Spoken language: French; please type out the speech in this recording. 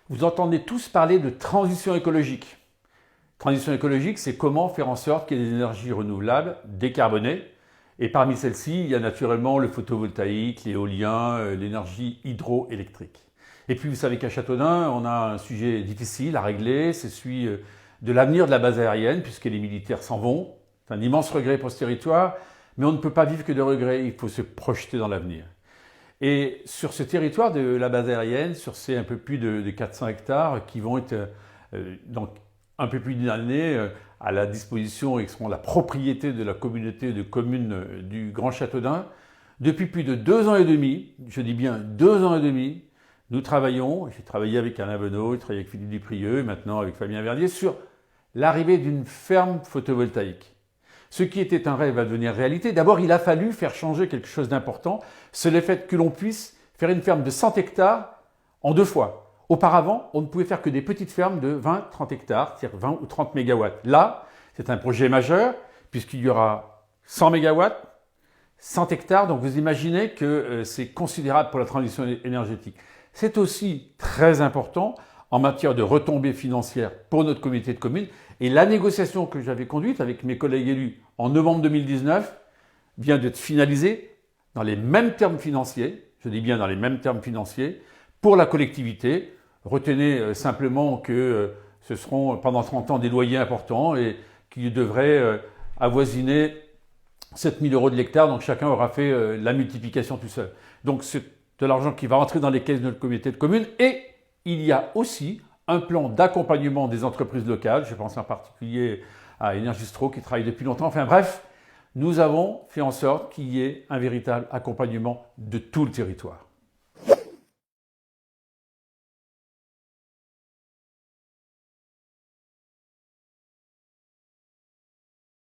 Vous entendez tous parler de transition écologique. Transition écologique, c'est comment faire en sorte qu'il y ait des énergies renouvelables, décarbonées. Et parmi celles-ci, il y a naturellement le photovoltaïque, l'éolien, l'énergie hydroélectrique. Et puis vous savez qu'à Châteaudun, on a un sujet difficile à régler, c'est celui de l'avenir de la base aérienne, puisque les militaires s'en vont. C'est un immense regret pour ce territoire, mais on ne peut pas vivre que de regrets, il faut se projeter dans l'avenir. Et sur ce territoire de la base aérienne, sur ces un peu plus de 400 hectares qui vont être dans un peu plus d'une année à la disposition et qui seront la propriété de la communauté de communes du Grand Châteaudun, depuis plus de 2 ans et demi, je dis bien 2 ans et demi, nous travaillons, j'ai travaillé avec Alain Benoît, j'ai travaillé avec Philippe Duprieux, et maintenant avec Fabien Verdier, sur l'arrivée d'une ferme photovoltaïque. Ce qui était un rêve va devenir réalité. D'abord, il a fallu faire changer quelque chose d'important, c'est le fait que l'on puisse faire une ferme de 100 hectares en 2 fois. Auparavant, on ne pouvait faire que des petites fermes de 20-30 hectares, c'est-à-dire 20 ou 30 mégawatts. Là, c'est un projet majeur, puisqu'il y aura 100 mégawatts, 100 hectares, donc vous imaginez que c'est considérable pour la transition énergétique. C'est aussi très important en matière de retombées financières pour notre communauté de communes. Et la négociation que j'avais conduite avec mes collègues élus en novembre 2019 vient d'être finalisée dans les mêmes termes financiers, je dis bien dans les mêmes termes financiers, pour la collectivité. Retenez simplement que ce seront pendant 30 ans des loyers importants et qui devraient avoisiner 7 000 € de l'hectare, donc chacun aura fait la multiplication tout seul. Donc c'est de l'argent qui va rentrer dans les caisses de notre communauté de communes et il y a aussi un plan d'accompagnement des entreprises locales, je pense en particulier à Energistro qui travaille depuis longtemps. Enfin bref, nous avons fait en sorte qu'il y ait un véritable accompagnement de tout le territoire.